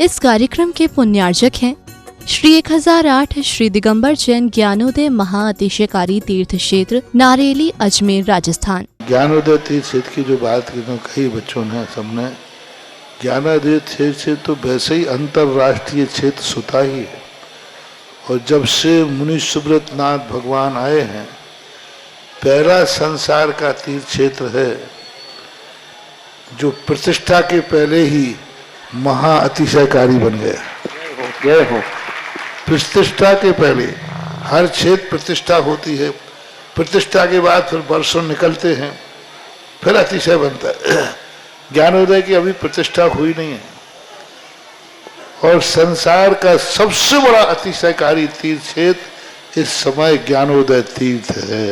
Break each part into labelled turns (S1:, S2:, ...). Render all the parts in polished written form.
S1: इस कार्यक्रम के पुण्यार्जक हैं श्री 1008 श्री दिगंबर जैन ज्ञानोदय महाअतिशयकारी तीर्थ क्षेत्र नारेली अजमेर राजस्थान।
S2: ज्ञानोदय तीर्थ क्षेत्र की जो बात की तो कई बच्चों ने सबने ज्ञानोदय तीर्थ क्षेत्र तो वैसे ही अंतर्राष्ट्रीय क्षेत्र सुता ही है। और जब से मुनि सुब्रत नाथ भगवान आए हैं, पहला संसार का तीर्थ क्षेत्र है जो प्रतिष्ठा के पहले ही महा अतिशयकारी बन गया। प्रतिष्ठा के पहले हर क्षेत्र प्रतिष्ठा होती है, प्रतिष्ठा के बाद फिर वर्षों निकलते हैं, फिर अतिशय बनता है। ज्ञानोदय की अभी प्रतिष्ठा हुई नहीं है। और संसार का सबसे बड़ा अतिशयकारी तीर्थ क्षेत्र इस समय ज्ञानोदय तीर्थ है।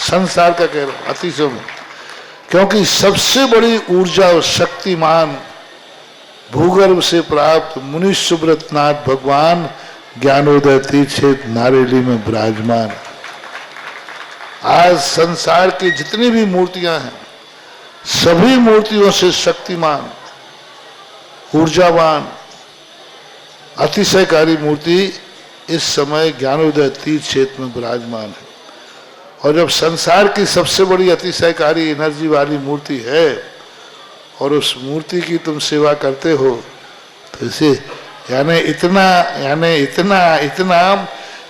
S2: संसार का कह रहा हूं अतिशय में, क्योंकि सबसे बड़ी ऊर्जा और शक्तिमान भूगर्भ से प्राप्त मुनि सुब्रत नाथ भगवान ज्ञानोदय तीर्थ क्षेत्र नारेली में विराजमान। आज संसार की जितनी भी मूर्तियां हैं, सभी मूर्तियों से शक्तिमान, ऊर्जावान, अतिशयकारी मूर्ति इस समय ज्ञानोदय तीर्थ क्षेत्र में विराजमान है। और जब संसार की सबसे बड़ी अतिशयकारी एनर्जी वाली मूर्ति है और उस मूर्ति की तुम सेवा करते हो, तो इसे यानी इतना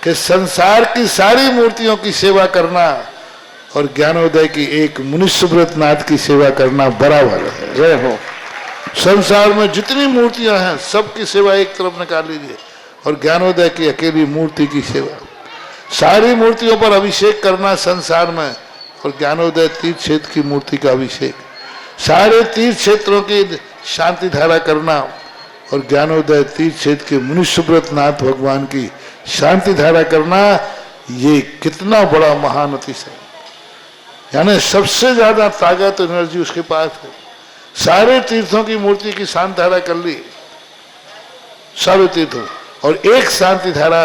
S2: कि संसार की सारी मूर्तियों की सेवा करना और ज्ञानोदय की एक मुनि सुब्रत नाथ की सेवा करना बराबर है। जय हो। संसार में जितनी मूर्तियां हैं सबकी सेवा एक तरफ निकाल लीजिए और ज्ञानोदय की अकेली मूर्ति की सेवा। सारी मूर्तियों पर अभिषेक करना संसार में और ज्ञानोदय तीर्थ क्षेत्र की मूर्ति का अभिषेक, सारे तीर्थ क्षेत्रों की शांति धारा करना और ज्ञानोदय तीर्थ क्षेत्र के मुनि सुब्रत नाथ भगवान की शांति धारा करना, ये कितना बड़ा महान अतिशय। यानी सबसे ज्यादा ताकत एनर्जी उसके पास है। सारे तीर्थों की मूर्ति की शांति धारा कर ली, सारे तीर्थों, और एक शांति धारा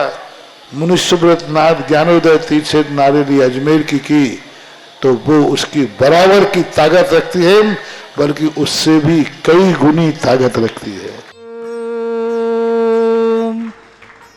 S2: मुनि सुब्रत नाथ ज्ञानोदय तीर्थ क्षेत्र नारेली अजमेर की तो वो उसकी बराबर की ताकत रखती है, बल्कि उससे भी कई गुनी ताकत रखती है।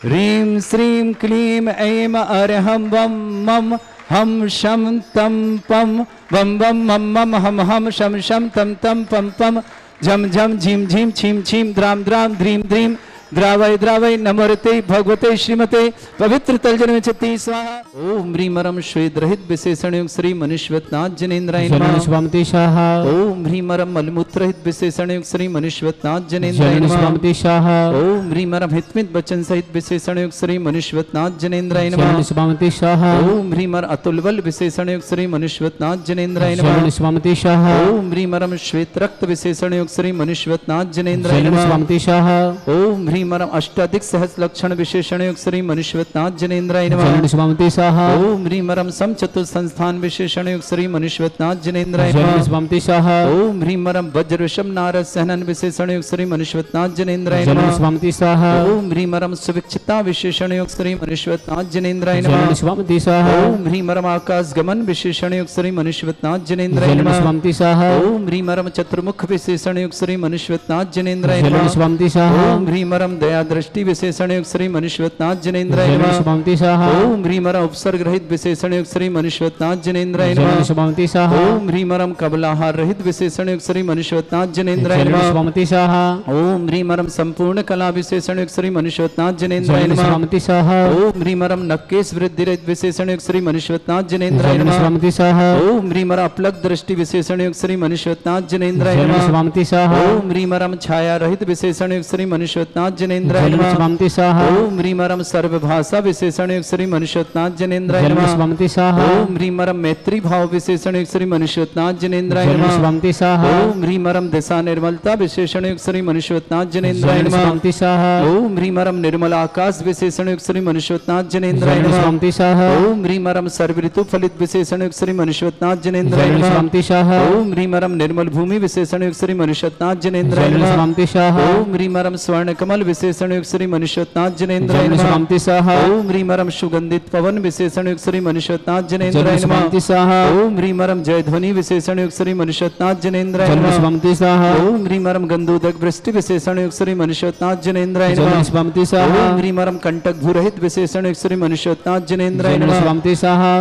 S3: ह्रीं श्रीं क्लीं ऐं अरहं वं मं हम शम तम पम वम वम मम मम हम शम शम तम तम पम पम झम झम झीम झीम छीम छीम द्राम द्राम ध्रीम ध्रीम द्रावय द्रावय नमोरते भगवते श्रीमते पवित्र तलजन में चति स्वाहा। ओम ह्रीमरम श्वेत रहित विशेषण युक्त श्री मनुष्यवतनाथ जनेन्द्राय नमः। स्वामिति शाह। ओम ह्रीमरम मलमूत्र रहित विशेषण युक्त श्री मनुष्यवतनाथ जनेन्द्राय नमः। स्वामिति शाह। ओम ह्रीमरम हितमित वचन सहित विशेषण युक्त श्री मनुष्यवतनाथ जनेन्द्राय नमः। स्वामिति शाह। ओम ह्रीमर अतुलबल विशेषण युक्त श्री मनुष्यवतनाथ जनेन्द्राय नमः। स्वामिति शाह। ओम ह्रीमरम श्वेत रक्त विशेषण युक्त श्री मनुष्यवतनाथ जनेन्द्राय नमः। स्वामिति शाह। ओम ह्रीमरम अष्टाधिक सहस लक्षण विशेषण युक्त श्री मनुष्यवतनाथ जनेन्द्राय नमः। स्वामिति शाह। ओम ह्रीमरम सम चतुर संस्थान विशेषण युक्त श्री मनुष्यवतनाथ जनेन्द्राय नमः। स्वामिति शाह। ओम ह्रीमरम वज्र ऋषभ नारद सहनन विशेषण युक्त श्री मनुष्यवतनाथ जनेन्द्राय नमः। स्वामिति शाह। ओम ह्रीमरम सुविक्षिता विशेषण युक्त श्री मनुष्यवतनाथ जनेन्द्राय नमः। स्वामिति शाह। ओम ह्रीमरम आकाश गमन विशेषण युक्त श्री मनुष्यवतनाथ जनेन्द्राय नमः। स्वामिति शाह। ओम ह्रीमरम चतुर्मुख विशेषण युक्त श्री मनुष्यवतनाथ जनेन्द्राय नमः। स्वामिति शाह। ओम ह्रीमरम दया दृष्टि विशेषण युक्त श्री मनुष्यवतनाथ जनेन्द्राय नमः। स्वामिति शाह। ओम ह्रीमरम उपसर्ग रहित विशेषण युक्त श्री मनुष्यवतनाथ जनेन्द्राय नमः। स्वामिति शाह। ओम ह्रीमरम कबलाहार रहित विशेषण युक्त श्री मनुष्यवतनाथ जनेन्द्राय नमः। स्वामिति शाह। ओम ह्रीमरम संपूर्ण कला विशेषण युक्त श्री मनुष्यवतनाथ जनेन्द्राय नमः। स्वामिति शाह। ओम ह्रीमरम नक्केश वृद्धि रहित विशेषण युक्त श्री मनुष्यवतनाथ जनेन्द्राय नमः। स्वामिति शाह। ओम ह्रीमरम अपलक दृष्टि विशेषण युक्त श्री मनुष्यवतनाथ जनेन्द्राय नमः। स्वामिति शाह। ओम ह्रीमरम छाया रहित विशेषण युक्त श्री मनुष्यवतनाथ जनेन्द्राय नमः। स्वामिति शाह। ओम ह्रीमरम सर्वभाषा विशेषण युक्त श्री मनुष्यवतनाथ जनेन्द्राय नमः। स्वामिति शाह। ओम ह्रीमरम मैत्री भाव विशेषण युक्त श्री मनुष्यवतनाथ जनेन्द्राय नमः। स्वामिति शाह। ओम ह्रीमरम दिशा निर्मलता विशेषण युक्त श्री मनुष्यवतनाथ जनेन्द्राय नमः। स्वामिति शाह। ओम ह्रीमरम निर्मल आकाश विशेषण युक्त श्री मनुष्यवतनाथ जनेन्द्राय नमः। स्वामिति शाह। ओम ह्रीमरम सर्व ऋतु फलित विशेषण युक्त श्री मनुष्यवतनाथ जनेन्द्राय नमः। स्वामिति शाह। ओम ह्रीमरम निर्मल भूमि विशेषण युक्त श्री मनुष्यवतनाथ जनेन्द्राय नमः। स्वामिति शाह। ओम ह्रीमरम स्वर्ण कमल विशेषण युक्त श्री मनुष्योत्नाथ जनेन्द्राय
S4: जन्म
S3: नमः।
S4: स्वामी स्वाहा
S3: ओम ह्रीम रम सुगंधित पवन विशेषण युक्त श्री मनुष्योत्नाथ जनेन्द्राय
S4: जन्म
S3: नमः।
S4: स्वामी स्वाहा
S3: ओम ह्रीम रम जय ध्वनि विशेषण युक्त श्री मनुष्योत्नाथ जनेन्द्राय
S4: जन्म
S3: नमः।
S4: स्वामी स्वाहा
S3: ओम ह्रीम रम गंधोदक वृष्टि विशेषण युक्त श्री मनुष्योत्नाथ जनेन्द्राय
S4: जन्म
S3: नमः।
S4: स्वामी स्वाहा
S3: ओम ह्रीम रम कंटक भूरहित विशेषण युक्त श्री मनुष्योत्नाथ जनेन्द्राय
S4: जन्म
S3: नमः।
S4: स्वामी स्वाहा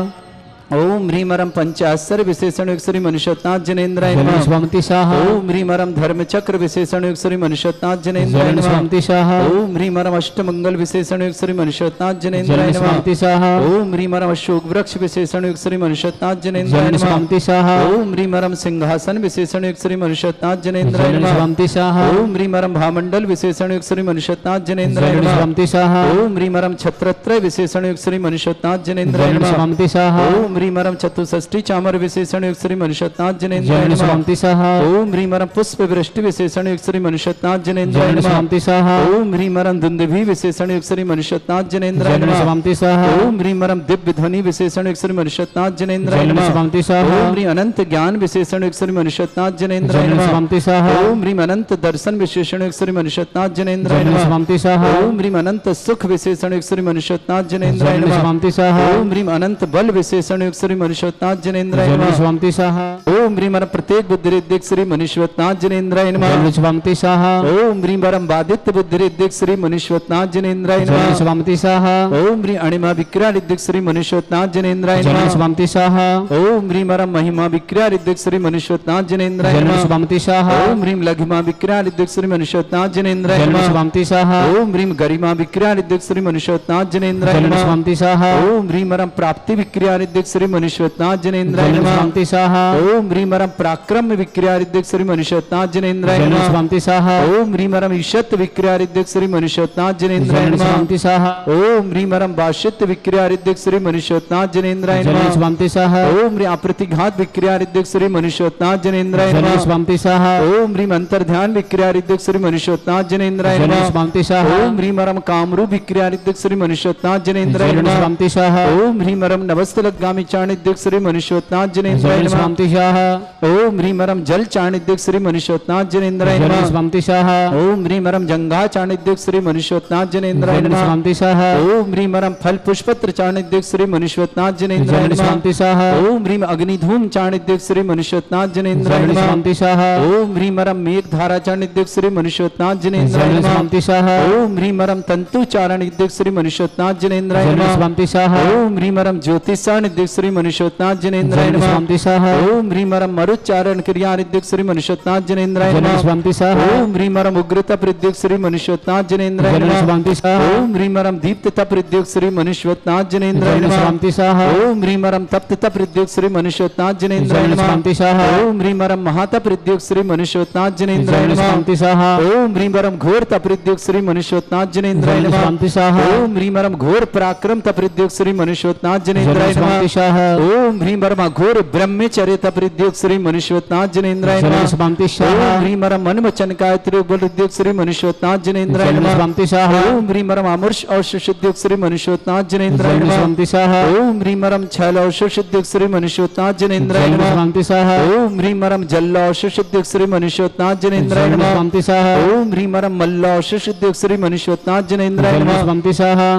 S3: ओम ह्रीम रम पंचाक्षर विशेषण युक्त श्री मनुष्योत्नाथ जनेन्द्राय
S4: जन्म
S3: नमः।
S4: स्वामी स्वाहा
S3: ओम ह्रीम रम धर्म चक्र विशेषण युक्त श्री मनुष्योत्नाथ जनेन्द्राय
S4: जन्म
S3: नमः।
S4: स्वामी स्वाहा
S3: ओम ह्रीम रम अष्टमंगल विशेषण युक्त श्री मनुष्योत्नाथ जनेन्द्राय
S4: जन्म
S3: नमः।
S4: स्वामी स्वाहा
S3: ओम ह्रीम रम अशोक वृक्ष विशेषण युक्त श्री मनुष्योत्नाथ जनेन्द्राय
S4: जन्म
S3: नमः।
S4: स्वामी स्वाहा
S3: ओम ह्रीम रम सिंहासन विशेषण युक्त श्री मनुष्योत्नाथ जनेन्द्राय
S4: जन्म
S3: नमः।
S4: स्वामी स्वाहा
S3: ओम ह्रीम रम भामंडल विशेषण युक्त श्री मनुष्योत्नाथ जनेन्द्राय
S4: जन्म
S3: नमः।
S4: स्वामी स्वाहा
S3: ओम ह्रीम रम छत्रत्रय विशेषण युक्त श्री मनुष्योत्नाथ जनेन्द्राय
S4: जन्म
S3: नमः।
S4: स्वामी स्वाहा
S3: ओम ह्रीम रम चतुष्षष्टि चामर विशेषण युक्त श्री मनुष्योत्नाथ जनेन्द्राय
S4: जन्म
S3: नमः।
S4: स्वामी स्वाहा
S3: ओम ह्रीम रम पुष्प वृष्टि विशेषण युक्त श्री मनुष्योत्नाथ जनेन्द्राय
S4: जन्म
S3: नमः।
S4: स्वामी स्वाहा
S3: ओम ह्रीम रम धुंधुभि विशेषण युक्त श्री मनुष्योत्नाथ जनेन्द्राय
S4: जन्म
S3: नमः।
S4: स्वामी स्वाहा
S3: ओम ह्रीम रम दिव्य ध्वनि विशेषण युक्त श्री मनुष्योत्नाथ जनेन्द्राय
S4: जन्म
S3: नमः।
S4: स्वामी स्वाहा
S3: ओम ह्रीम अनंत ज्ञान विशेषण युक्त श्री मनुष्योत्नाथ जनेन्द्राय
S4: जन्म
S3: नमः।
S4: स्वामी स्वाहा
S3: ओम ह्रीम अनंत दर्शन विशेषण युक्त श्री मनुष्योत्नाथ जनेन्द्राय
S4: जन्म
S3: नमः।
S4: स्वामी स्वाहा
S3: ओम ह्रीम अनंत सुख विशेषण युक्त श्री मनुष्योत्नाथ जनेन्द्राय
S4: जन्म
S3: नमः।
S4: स्वामी स्वाहा
S3: ओम ह्रीम अनंत बल विशेषण युक्त श्री मनुष्योत्नाथ जनेन्द्राय
S4: जन्म
S3: नमः।
S4: स्वामी स्वाहा
S3: ओम ह्रीम रम प्रत्येक बुद्धिरिद्धिक श्री मनुष्योत्नाथ जनेन्द्राय नमः।
S4: जन्म स्वामी स्वाहा
S3: ओम ह्रीम रम बादित्य बुद्धिरिद्धिक श्री मनुष्योत्नाथ जनेन्द्राय
S4: जन्म
S3: नमः।
S4: स्वामी स्वाहा
S3: ओम ह्रीम अणिमा विक्रियादिक श्री मनुष्योत्नाथ जनेन्द्राय
S4: जन्म
S3: नमः।
S4: स्वामी स्वाहा
S3: ओम ह्रीम रम महिमा विक्रियादिक श्री मनुष्योत्नाथ जनेन्द्राय
S4: जन्म
S3: नमः।
S4: स्वामी स्वाहा
S3: ओम ह्रीम लघिमा विक्रियादिक श्री मनुष्योत्नाथ जनेन्द्राय
S4: जन्म
S3: नमः।
S4: स्वामी स्वाहा
S3: ओम ह्रीम गरिमा विक्रियादिक श्री मनुष्योत्नाथ जनेन्द्राय
S4: जन्म
S3: नमः।
S4: स्वामी स्वाहा
S3: ओम ह्रीम रम प्राप्ति विक्रियादिक श्री मनुष्योत्नाथ जनेन्द्राय
S4: जन्म
S3: नमः।
S4: स्वामी स्वाहा
S3: ओम ह्रीम रम पराक्रम विक्रियादिक श्री मनुष्योत्नाथ जनेन्द्राय
S4: जन्म
S3: नमः।
S4: स्वामी स्वाहा
S3: ओम ह्रीम रम ईशत विक्रियादिक श्री मनुष्योत्नाथ जनेन्द्राय
S4: जन्म
S3: नमः।
S4: स्वामी स्वाहा
S3: ओम ह्रीम रम भाष्यत विक्रियादिक श्री मनुष्योत्नाथ जनेन्द्राय
S4: जन्म
S3: नमः।
S4: स्वामी स्वाहा
S3: ओम ह्रीम अप्रतिघात विक्रियादिक श्री मनुष्योत्नाथ जनेन्द्राय
S4: जन्म
S3: नमः।
S4: स्वामी स्वाहा
S3: ओम ह्रीम अंतर्ध्यान विक्रियादिक श्री मनुष्योत्नाथ जनेन्द्राय
S4: जन्म
S3: नमः।
S4: स्वामी स्वाहा
S3: ओम ह्रीम रम कामरूप विक्रियादिक श्री मनुष्योत्नाथ जनेन्द्राय
S4: जन्म
S3: नमः।
S4: स्वामी स्वाहा
S3: ओम ह्रीम रम नवस्तलगामी चाणिद्यक श्री मनुष्योत्नाथ जनेन्द्राय
S4: जन्म
S3: नमः।
S4: स्वामी स्वाहा
S3: ओम ह्रीम रम जल चाणिद्यक श्री मनुष्योत्नाथ जनेन्द्राय
S4: जन्म
S3: नमः।
S4: स्वामी स्वाहा
S3: ओम ह्रीम रम जंगा चाणिद्यक श्री मनुष्योत्नाथ जनेन्द्राय
S4: जन्म
S3: नमः।
S4: स्वामी स्वाहा
S3: ओम ह्रीम रम फल पुष्पत्र चाणिद्यक श्री मनुष्योत्नाथ जनेन्द्राय
S4: जन्म
S3: नमः।
S4: स्वामी स्वाहा
S3: ओम ह्रीम अग्निधूम चाणिद्यक श्री मनुष्योत्नाथ जनेन्द्राय
S4: जन्म
S3: नमः।
S4: स्वामी स्वाहा
S3: ओम ह्रीम रम मेघ धारा चाणिद्यक श्री मनुष्योत्नाथ जनेन्द्राय
S4: जन्म
S3: नमः।
S4: स्वामी स्वाहा
S3: ओम ह्रीम रम तंतु चारणिद्यक श्री मनुष्योत्नाथ जनेन्द्राय
S4: जन्म
S3: नमः।
S4: स्वामी स्वाहा
S3: ओम ह्रीम रम ज्योतिषाणिद्यक श्री मनुष्योत्नाथ जनेन्द्राय
S4: जन्म
S3: नमः।
S4: स्वामी स्वाहा
S3: ओम ह्रीम रम मरुच्चारण क्रियारिद्यक श्री मनुष्योत्नाथ जनेन्द्राय
S4: जन्म
S3: नमः।
S4: स्वामी स्वाहा
S3: ओम ह्रीम रम उग्रता प्रद्युक श्री मनुष्योत्नाथ जनेन्द्राय
S4: जन्म
S3: नमः।
S4: स्वामी स्वाहा
S3: ओम ह्रीम रम दीप्तता प्रद्युक श्री मनुष्योत्नाथ जनेन्द्राय
S4: जन्म
S3: नमः।
S4: स्वामी स्वाहा
S3: ओम ह्रीम रम तप्तता प्रद्युक श्री मनुष्योत्नाथ जनेन्द्राय
S4: जन्म
S3: नमः।
S4: स्वामी स्वाहा
S3: ओम ह्रीम रम महाता प्रद्युक श्री मनुष्योत्नाथ जनेन्द्राय
S4: जन्म
S3: नमः।
S4: स्वामी स्वाहा
S3: ओम ह्रीम रम घोर तप्रद्युक श्री मनुष्योत्नाथ जनेन्द्राय
S4: जन्म
S3: नमः।
S4: स्वामी स्वाहा
S3: ओम ह्रीम रम घोर पराक्रम तप्रद्युक श्री मनुष्योत्नाथ जनेन्द्राय
S4: जन्म स्वामी
S3: नमः।
S4: स्वाहा
S3: ओम ह्रीम रम घोर ब्रह्मचर्य तप्रद्युक श्री मनुष्योत्नाथ जनेन्द्राय
S4: जन्म
S3: नमः।
S4: स्वामी स्वाहा
S3: ओम ह्रीम रम मनमचन गायत्री उपलुद्युक श्री मनुष्योत्नाथ जनेन्द्राय
S4: जन्म
S3: नमः।
S4: स्वामी स्वाहा
S3: ओम ह्रीम रम अमृष औषुद्युक श्री मनुष्योत्नाथ जनेन्द्राय
S4: जन्म
S3: नमः।
S4: स्वामी स्वाहा
S3: ओम ह्रीम रम छल औषुद्युक श्री मनुष्योत्नाथ जनेन्द्राय
S4: जन्म
S3: नमः।
S4: स्वामी स्वाहा
S3: ओम ह्रीम रम जल औषुद्युक श्री मनुष्योत्नाथ जनेन्द्राय
S4: जन्म
S3: नमः।
S4: स्वामी स्वाहा
S3: ओम ह्रीम रम मल्ल औषुद्युक श्री मनुष्योत्नाथ जनेन्द्राय
S4: जन्म
S3: नमः।
S4: स्वामी स्वाहा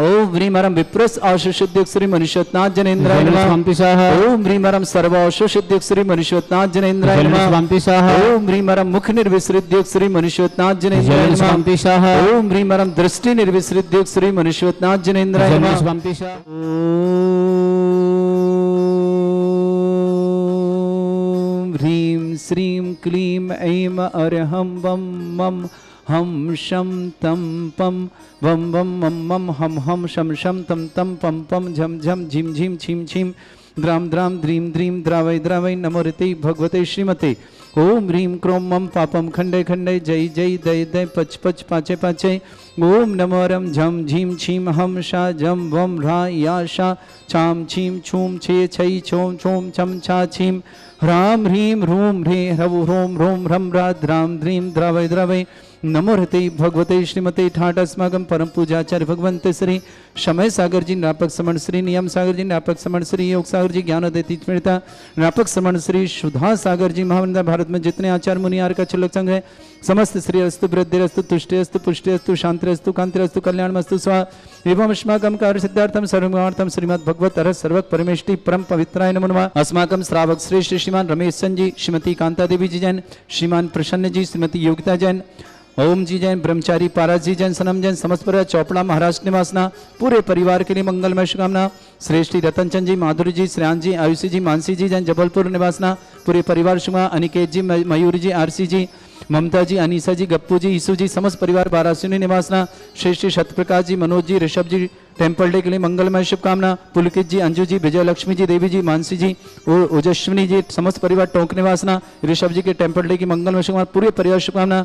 S3: ओम ह्रीम रम विप्रस औषुद्युक श्री मनुष्योत्नाथ जनेन्द्राय
S4: जन्म
S3: नमः।
S4: स्वामी स्वाहा
S3: ओम ह्रीम रम सर्व औषुद्युक श्री मनुष्योत्नाथ जनेन्द्राय
S4: जन्म
S3: नमः।
S4: स्वामी स्वाहा
S3: ओम ह्रीम रम मुख निर्विसृद्युक श्री मनुष्योत्नाथ जनेन्द्राय
S4: जन्म
S3: नमः।
S4: स्वामी स्वाहा
S3: ओम ह्रीम रम दृष्टि निर्विसृद्युक श्री मनुष्योत्नाथ जनेन्द्राय
S4: जन्म
S3: नमः।
S4: स्वामी स्वाहा
S3: ओम ह्रीं श्रीं क्लीं ऐं अरहं वं मं हम शम तम पम वम वम मम मम हम हम शम शम तम तम पम पम झम झम झिम झिम छिम छिम द्राम द्राम द्रीम द्रीम द्रावय द्रावय नमोरते भगवते श्रीमते ओम ह्रीं क्रों मम पापम खंडे खंडे जय जय दय दय पच पच पाचे पाचे ओम नमो रम झम झीम छीम हम शा जम वम रा या शा छाम छीम छूम छे छई छोम छोम छम छा छीम ह्राम ह्रीं ह्रूम ह्रे ह्रव ह्रोम ह्रोम ह्रम रा द्राम द्रीम द्रावय द्रावय नमो हृते भगवते श्रीमते ठाट अस्माकं परम पूजाचार्य भगवंते श्री समय सागर जी नापक समण श्री नियम सागर जी नापक समण श्री योग सागर जी ज्ञानोदय तीर्थमेता नापक समण श्री सुधा सागर जी महावृंदा। भारत में जितने आचार्य मुनि आर्य का चुल्लक संघ है समस्त श्री अस्तु वृद्धि अस्तु तुष्टि अस्तु पुष्टि अस्तु शांति अस्तु कांति अस्तु कल्याण अस्तु स्वा एवं अस्माकं कार्य सिद्धार्थम सर्वमार्थम श्रीमद् भगवत अरहत सर्वक परमेष्टि परम पवित्राय नमो नमः। अस्माकं श्रावक श्रेष्ठ श्रीमान रमेश सन जी, श्रीमती कांता देवी जी जैन, श्रीमान प्रसन्न जी, श्रीमती योगिता जैन, ओम जी जैन, ब्रह्मचारी पारस जी जैन, सनम जैन, समस्त परिवार चौपड़ा महाराष्ट्र निवासना पूरे परिवार के लिए मंगलमय शुभकामना। श्रेष्ठी रतन चंद जी, माधुरी जी, श्रेयान जी, आयुषी जी, मानसी जी जैन, जबलपुर निवासना पूरे परिवार शुभा। अनिकेत जी, मयूरी जी, आरसी जी, ममता जी, अनीसा जी, गप्पू जी, ईसु जी, समस्त परिवार वाराणसी निवासना। श्रेष्ठी सत्यप्रकाश जी, मनोज जी, ऋषभ जी, टेम्पल डे के लिए मंगलमय शुभकामना। पुलकित जी, अंजू जी, विजय लक्ष्मी जी, देवी जी, मानसी जी और ओजस्विनी जी, समस्त परिवार टोंक निवासना। ऋषभ जी के टेम्पल डे की मंगलमय शुभकामना, पूरे परिवार शुभकामना।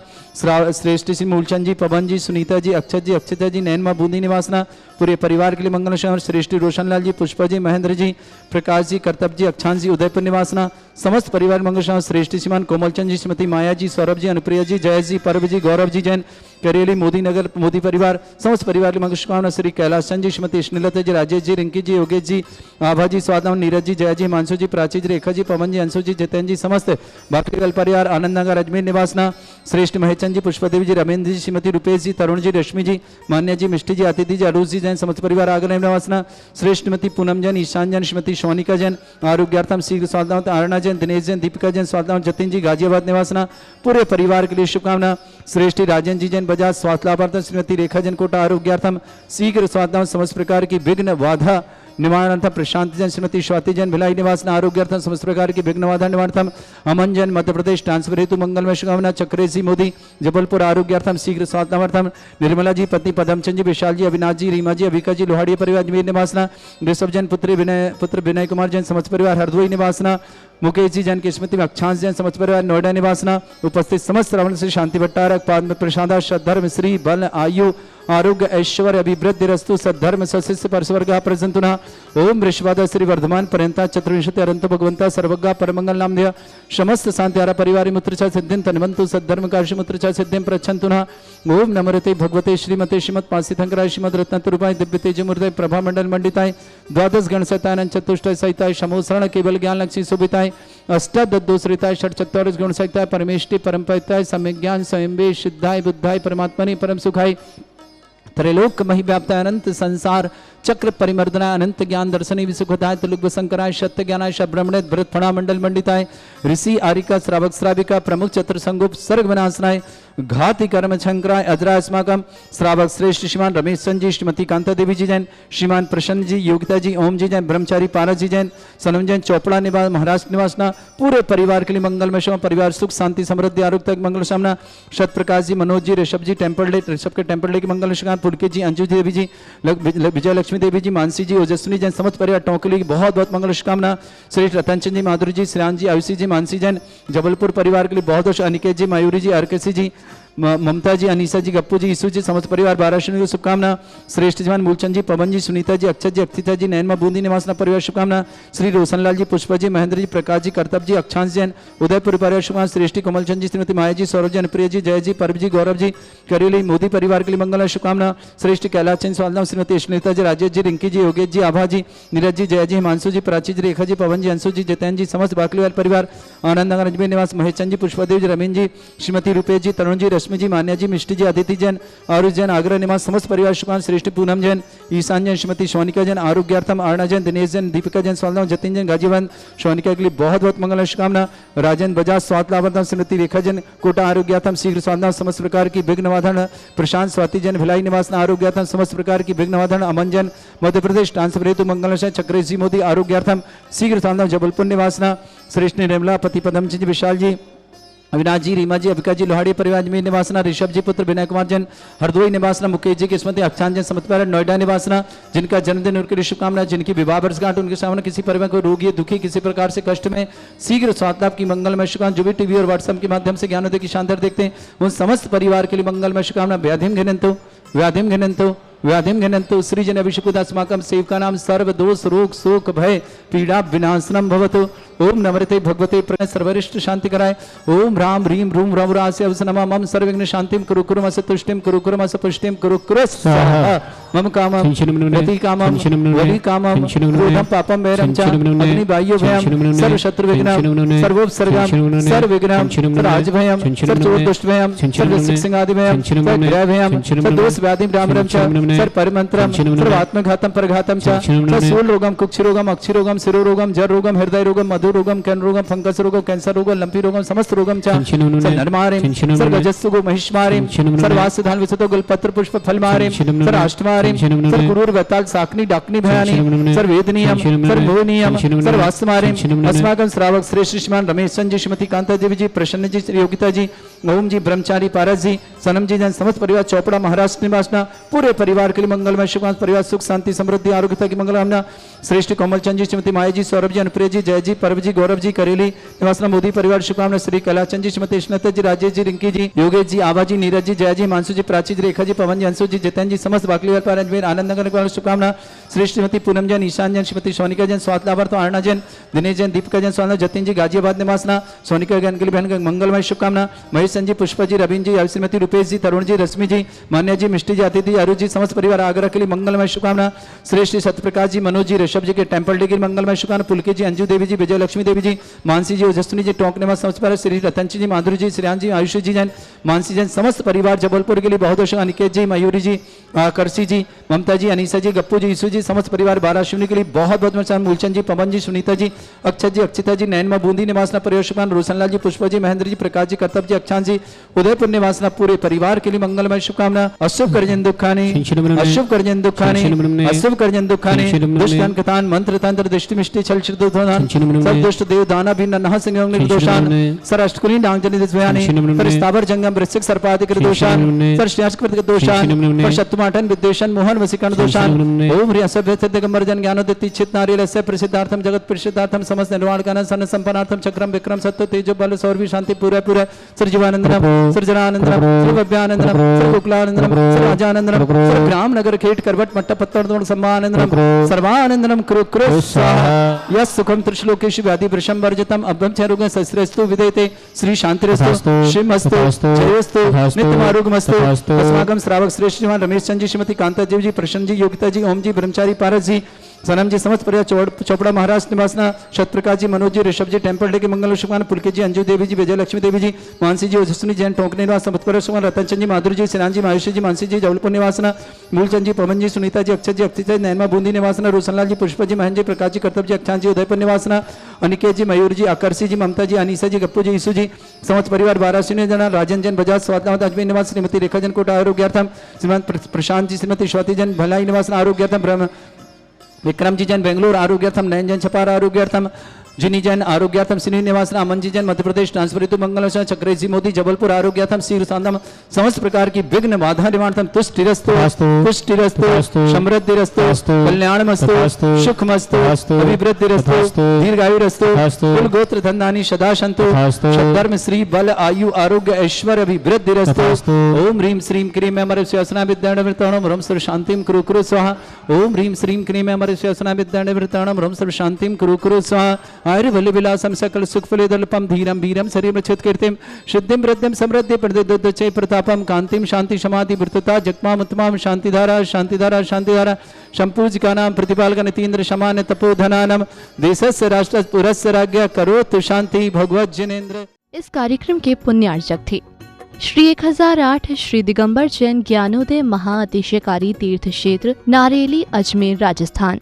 S3: श्रेष्ठ श्री मूलचंद जी, पवन जी, सुनीता जी, अक्षत जी, अक्षता जी, नैनमा बूंदी निवासना पूरे परिवार के लिए मंगल शुभकामना। श्रेष्ठी रोशनलाल जी, पुष्पा जी, महेंद्र जी, प्रकाश जी, कर्तव्य जी, अक्षांश जी, उदयपुर निवासना समस्त परिवार मंगल शुभकामना। श्रेष्ठी श्रीमान कोमलचंद जी, श्रीमती माया जी, सौरभ जी, अनुप्रिया जी, जय जी, पर्व जी, गौरव जी जैन, करेली मोदी नगर मोदी परिवार समस्त परिवार के मंगल शुभकामना। श्री कैलाश चंद जी, श्रीमती स्नेहलता जी, राजेश जी, रिंकी जी, योगेश जी, आभा जी, स्वादाम, नीरज जी, जय जी, मानसू जी, प्राची जी, रेखा जी, पवन जी, अंशु जी, जितेंद्र जी, समस्त भक्तगल परिवार आनंद नगर अजमेर निवासना। श्रेष्ठ महेचंद जी, पुष्पदेवी जी, रमेंद्र जी, श्रीमती रूपेश जी, तरुण जी, रश्मि जी, मान्या जी, मिष्टी जी, अतिथि जी, अरूज जी जैन, समस्त परिवार आगरा निवासना। श्रेष्ठमती पूनम जैन, ईशान जैन, श्रीमती सोनिका जैन, आरोग्यार्थम शीघ्र स्वादाम, आरणा जैन, दिनेश जैन, दीपिका जैन, स्वादाम, जतिन जी, गाजियाबाद निवासना पूरे परिवार के लिए शुभकामना। श्रेष्ठी राजन जी जैन, बजाज स्वास्थ्य लाभार्थम, श्रीमती रेखा जैन, कोटा आरोग्यार्थम शीघ्र स्वादाम, समस्त प्रकार की विघ्न बाधा निवारणार्थम। प्रशांत जैन, श्रीमती स्वाति जैन, भिलाई निवासना आरोग्यार्थम, समस्त प्रकार की विघ्न बाधा निवारणार्थम। अमन जैन, मध्य प्रदेश ट्रांसफर हेतु मंगलमय शुभकामना। चक्रेसी मोदी, जबलपुर आरोग्यार्थम शीघ्र स्वास्थ्यार्थम। निर्मला जी, पत्नी पदमचंद जी, विशाल जी, अविनाश जी, रीमा जी, अभिका जी, लोहाड़ी परिवार अजमेर निवासना। ऋषभ जैन, पुत्र विनय कुमार जैन, समस्त परिवार हरदोई निवासना। मुकेश जी जैन की स्मृति में अक्षांश जैन, समस्त परिवार नोएडा निवासना। उपस्थित समस्त श्रवण से शांति भट्टारक पाद प्रसादा सद्धर्म श्री बल आयु आरोग्य ऐश्वर्य अभिवृद्धि रस्तु सद्धर्म सशिष्य परस्वर्ग प्रसंतुना। ओम ऋषवाद श्री वर्धमान पर्यंता चतुर्विंशति अरंत भगवंता सर्वज्ञ परमंगल नामधेय समस्त शांतिहारा परिवार मुत्रचा सिद्धिं तन्वन्तु सद्धर्म कार्य मुत्रचा सिद्धिं प्रच्छन्तुना। ओम नमरते भगवते श्रीमते श्रीमद पासिथंकराय श्रीमद रत्नतरूपाय दिव्य तेज मूर्तये प्रभा मंडल मंडिताय द्वादश गण सहिताय चतुष्टय सहिताय शमोसरण केवल ज्ञान लक्ष्मी शोभिताय अष्टादशरिताय षट्चत्वारिश गुण सहिताय परमेष्टि परमपैताय सम्यक ज्ञान स्वयंबे सिद्धाय बुद्धाय परमात्मने परम सुखाय त्रैलोक मही व्याप्ताय अनंत संसार चक्र परिमर्दनाय अनंत ज्ञान दर्शनी विसुखताय तुलुक शंकराय सत्य ज्ञानाय ब्रह्मणे भरत फणा मंडल मंडिताय ऋषि आरिका श्रावक श्राविका प्रमुख चतुर संगुप सर्ग विनाशनाय घाति कर्म शंकराय अजराय अस्माकम श्रावक श्रेष्ठ श्रीमान रमेश चंद जी, श्रीमती कांता देवी जी जैन, श्रीमान प्रसन्न जी, योगिता जी, ओम जी जैन, ब्रह्मचारी पारस जी जैन, सनम जैन, चौपड़ा निवास महाराष्ट्र निवासना पूरे परिवार के लिए मंगलमय शुभ परिवार सुख शांति समृद्धि आरोग्य तक मंगल कामना। सतप्रकाश जी, मनोज जी, ऋषभ जी, टेम्पल डे ऋषभ के टेम्पल डे की मंगल शुभकामना। पुलकित जी, अंजू देवी जी, विजय लक्ष्मी देवी जी, मानसी जी, ओजस्विनी जैन, समस्त परिवार टोंकली की बहुत बहुत मंगल शुभकामना। श्री रतन चंद जी, माधुरी जी, श्रेयान जी, आयुषी जी, मानसी जैन, जबलपुर परिवार के लिए बहुत बहुत। अनिकेत जी, मयूरी जी, अर्कसी जी, ममता जी, अनीसा जी, गप्पू जी, ईसु जी, समस्त परिवार वाराणसी की शुभकामना। श्रेष्ठ जवान मूलचंद जी, पवन जी, सुनीता जी, अक्षत जी, अक्षिता जी, नैनमा बूंदी निवासना परिवार शुभकामना। श्री रोशनलाल जी, पुष्पा जी, महेंद्र जी, प्रकाश जी, कर्तव्य जी, अक्षांश जैन, उदयपुर परिवार शुभकामना। श्रेष्ठी कोमलचंद जी, श्रीमती माया जी, सौरभ जी, अनुप्रिया जी, जय जी, पर्व जी, गौरव जी, करेली मोदी परिवार के लिए मंगल शुभकामना। श्रेष्ठ कैलाश चंद स्वागतम, श्रीमती स्नेहता जी, राजेश जी, रिंकी जी, योगेश जी, आभा जी, नीरज जी, जय जी, हिमांशु जी, प्राची जी, रेखा जी, पवन जी, अंशु जी, जितेंद्र जी, समस्त बाकलीवाल परिवार आनंद नगर अजमेर निवास। महेशचंद जी, पुष्पदेव जी, रमीन जी, श्रीमती रूपेश जी, तरुण जी, रश्मि जी, मान्या जी, जी, अदिति जैन, आरुष जैन, आगरा निवास समस्त परिवार शुभकामना। श्रेष्ठ पूनम जैन, ईशान जैन, श्रीमती सोनिका जैन, आरोग्यार्थम आरणा जैन, दिनेश जैन, दीपिका जैन, स्वागतम, जतिन जैन, गाजीवन सोनिका के लिए बहुत बहुत मंगल शुभकामना। राजन बजाज स्वास्थ्य लाभार्थम, श्रीमती रेखा जैन, कोटा आरोग्यार्थम शीघ्र स्वागतम, समस्त प्रकार की विघ्न वाधन। प्रशांत स्वाति जैन, भिलाई निवास आरोग्यार्थम समस्त प्रकार की विघ्न वाधन। अमन जैन, मध्य प्रदेश ट्रांसफर हेतु मंगल चक्रेश मोदी आरोग्यार्थम शीघ्र स्वागतम, जबलपुर निवासना। श्रेष्ठ निर्मला पति पदम जी, विशाल जी, अविनाश जी, रीमा जी, अभिका जी, लोहाड़ी परिवार अजमेर निवासना। ऋषभ जी, पुत्र विनय कुमार जैन, हरदोई निवासना। मुकेश जी की स्मृति अक्षांश जैन, समस्त परिवार नोएडा निवासना। जिनका जन्मदिन उनके लिए शुभकामना। जिनकी विवाह वर्षगांठ उनके सामने किसी परिवार को रोगी दुखी किसी प्रकार से कष्ट में शीघ्र स्वास्थ्य लाभ की मंगलमय शुभकामना। जो भी टीवी और व्हाट्सएप के माध्यम से ज्ञानोदय की शानदार देखते हैं उन समस्त परिवार के लिए मंगलमय शुभकामना। व्याधिम घिनंतु व्याधिम घनन्तु सृजन अभिषेकुदास्माकं सेवकानां सर्व दोष रोग शोक भय पीड़ा विनाशनम भवतु। ओम नमृते भगवते प्रणय सर्वरिष्ट शांति कराय। ओम राम ह्रीम रूम रवरास्य अवसनमा मम सर्वविघ्न शांतिम कुरु कुरुमस तुष्टिम कुरु कुरुमस पुष्टिम कुरु कुरु स्वाहा। मम कामम गति कामम वदि कामम क्रोधम पापम वैरम च अग्नि बाह्यो भयम सर्व शत्रु विघ्नम सर्वोपसर्गम सर्व विघ्नम सर्व भयम सर्व चोर दुष्ट भयम सर्व सिंहादि भयम सर्व ग्रह भयम सर्व दोष व्याधि रामरम च सर्व परमंत्रम सर्व आत्मघातम परघातम च सर्व सूल रोगम कुक्षि रोगम अक्षि रोगम शिरो रोगम जर रोगम हृदय रोगम मधु रोगम कैन रोगम फंगस रोगम कैंसर रोगम लंपी रोगम समस्त रोगम च सर्व नरमारिम सर्व गजस्सु गो महिष्मारिम सर्व आस्यधान विसतो गुलपत्र पुष्प फलमारिम सर्व अष्टमारिम सर्व गुरुर वताल साकनी डाकनी भयानी सर्व वेदनीयम सर्व मोहनीयम सर्व आस्मारिम अस्माकं श्रावक श्रेष्ठ श्रीमान रमेश जी श्रीमती कांता देवी जी प्रसन्न जी योगिता जी ओम जी ब्रह्मचारी पारस जी सनम जी जन समस्त परिवार चौपड़ा महाराष्ट्र निवासना पूरे परिवार के लिए मंगलमय शुभ परिवार सुख शांति समृद्धि आरोग्यता की मंगल कामना। श्रेष्ठ कोमल चंद जी श्रीमती माया जी सौरभ जी अनुप्रिया जी जय जी पर्व जी गौरव जी करेली निवासना मोदी परिवार शुभकामना। श्री कलाचंद जी श्रीमती स्नता जी राजेश जी रिंकी जी योगेश जी आभा जी नीरज जी जय जी मानसू जी प्राची जी रेखा जी पवन जी अंशु जी जितेंद्र जी समस्त बाकलीवाल पर अजमेर आनंद नगर वाले शुभकामना। श्री श्रीमती पूनम जैन ईशान जैन श्रीमती सोनिका जैन स्वात लाभार्थ आरणा जैन दिनेश जैन दीपिका जैन स्वान जतिन जी गाजियाबाद निवासना सोनिका ज्ञान के लिए बहन मंगलमय शुभकामना। महेश जी पुष्पा जी रवीन जी श्रीमती रूपेश जी तरुण जी रश्मि जी मान्या जी मिष्टी जी अतिथि अरु जी समस्त परिवार आगरा के लिए मंगलमय शुभकामना। श्रेष्ठ सत्यप्रकाश जी मनोज जी ऋषभ जी के टेम्पल डे की मंगलमय शुभकामना। पुलके जी अंजू देवी जी विजय लक्ष्मी देवी जी मानसी जी ओजस्विनी जी टोंक निवास समस्त परिवार श्री रतन जी माधुरी जी श्रेयान जी आयुष जी जैन मानसी जैन समस्त परिवार जबलपुर के लिए बहुत अनिकेत जी मयूरी जी करसी जी ममता जी अनीसा जी गप्पू जी यीशु जी समस्त परिवार बाराशिवनी के लिए बहुत बहुत मूलचंद जी पवन जी सुनीता जी अक्षत जी अक्षिता जी नैनमा बूंदी निवासना परिवेशमान रोशनलाल जी पुष्पा जी महेंद्र जी प्रकाश जी कर्तव्य जी अक्षान जी उदयपुर निवासना पूरे परिवार के लिए मंगलमय शुभकामना। अशुभ करजन दुखानी अशुभ करजन दुखानी अशुभ करजन दुखानी दुष्टन कथान मंत्र तंत्र दृष्टि मिष्टि छल छिदोधन सब दुष्ट देव दाना भी नन्हा संयोग निर्दोषान सर अष्टकुली डांगजनि दिव्यानि सर स्थावर जंगम वृश्चिक सर्पादिक दोषान सर श्रेष्ठकृत दोषान पर शत्रुमाटन विद्वेषण मोहन वसिकन दोषान ओम ह्री असभ्य सिद्धगंबर जन ज्ञानोदित चित नारियलस्य प्रसिद्धार्थम जगत प्रसिद्धार्थम समस्त निर्वाण कान सन संपन्नार्थम चक्रम विक्रम सत्य तेजो बल सौरभि शांति पूरा पूरा सर जीवानंदनम सर जनानंदनम सर भव्यानंदनम सर गोकुलानंदनम सर राजानंदनम सर ग्राम नगर खेट करवट मट्ट पत्तर सम्मानंदनम सर्वानंदनम कुरु कुरु स्वाहा। यस सुखम त्रिश्लोकेषु व्याधि वृषम वर्जितम अभ्यंचरुग सस्रेस्तु विदेते श्री शांतिरस्तु श्रीमस्तु जयस्तु नित्यमारोग्यमस्तु। अस्माकं श्रावक श्रेष्ठ श्रीमान रमेश चंद जी श्रीमती कांता देवी जी प्रसन्न जी योगिता जी ओम जी ब्रह्मचारी पारस जी सनम जी समस्त परिवार चौपड़ा महाराष्ट्र निवासना सत्यप्रकाश जी मनोज जी ऋषभ जी टेम्पल डे के मंगल शुभकामना। पुलके जी अंजू देवी जी विजय लक्ष्मी देवी जी मानसी जी ओजस्विनी जैन टोंक निवास समस्त शुभकामना। रतन चंद जी माधुरी जी सिनान जी मायुषी जी मानसी जी जबलपुर निवासना मूलचंद जी पवन जी सुनीता जी अक्षत जी अक्षिता नैनमा बूंदी निवासना रोशनलाल जी पुष्पा जी महेंद्र जी प्रकाश जी कर्तव्य जी अक्षान जी उदयपुर निवासना अनिकेत जी मयूर जी आकर्षी जी ममता जी अनीसा जी गप्पू जी यीशु जी समस्त परिवार बाराशिवनी जना राजन जन बजाज स्वातनाथ अजमेर निवास श्रीमती रेखा जन कोटा आरोग्यार्थम श्रीमान प्रशांत जी श्रीमती स्वाति जन भलाई निवास आरोग्यार्थम ब्रह्म विक्रम जी जैन बेंगलोर आरोग्यार्थम नयन जैन छपार आरोग्यार्थम जिनी जैन आरोग्यार्थम सिनी निवास अमन जी जैन मध्य प्रदेश ट्रांसफर ऋतु मंगल चक्रेश जी मोदी जबलपुर आरोग्यार्थम श्री सांदम समस्त प्रकार की विघ्न बाधा निवारणम तुष्टिरस्तु पुष्टिरस्तु समृद्धिरस्तु कल्याणमस्तु सुखमस्तु अभिवृद्धिरस्तु दीर्घायुरस्तु कुल गोत्र धन्यानि सदा सन्तु धर्म श्री बल आयु आरोग्य ऐश्वर्य अभिवृद्धिरस्तु। ओम ह्रीं श्रीं क्रीं अमर श्यासना विद्याणवृताणम ह्रम सर्व शांतिं कुरु कुरु स्वाहा। ओम ह्रीं श्रीं क्रीं अमर श्यासना विद्याणवृताणम ह्रम सर्व शांतिं कुरु कुरु स्वाहा। आयुर्वल्य विलासम सकल सुख फलेदल्पम धीरम वीरम शरीर छित कीर्तिम सिद्धिम वृद्धिम समृद्धि प्रदोदचे प्रतापम कांतिम शांति समाधि वृतता जगमाम उत्तमाम शांतिधारा शांतिधारा शांतिधारा संपूजिका नाम प्रतिपालक नितीन्द्र समान तपोधनानम देशस्य राष्ट्र पुरस्य राज्ञ करोतु शांति भगवत जिनेन्द्र।
S1: इस कार्यक्रम के पुण्यार्चक थे श्री 1008 श्री दिगंबर जैन ज्ञानोदय महाअतिशयकारी तीर्थ क्षेत्र नारेली अजमेर राजस्थान।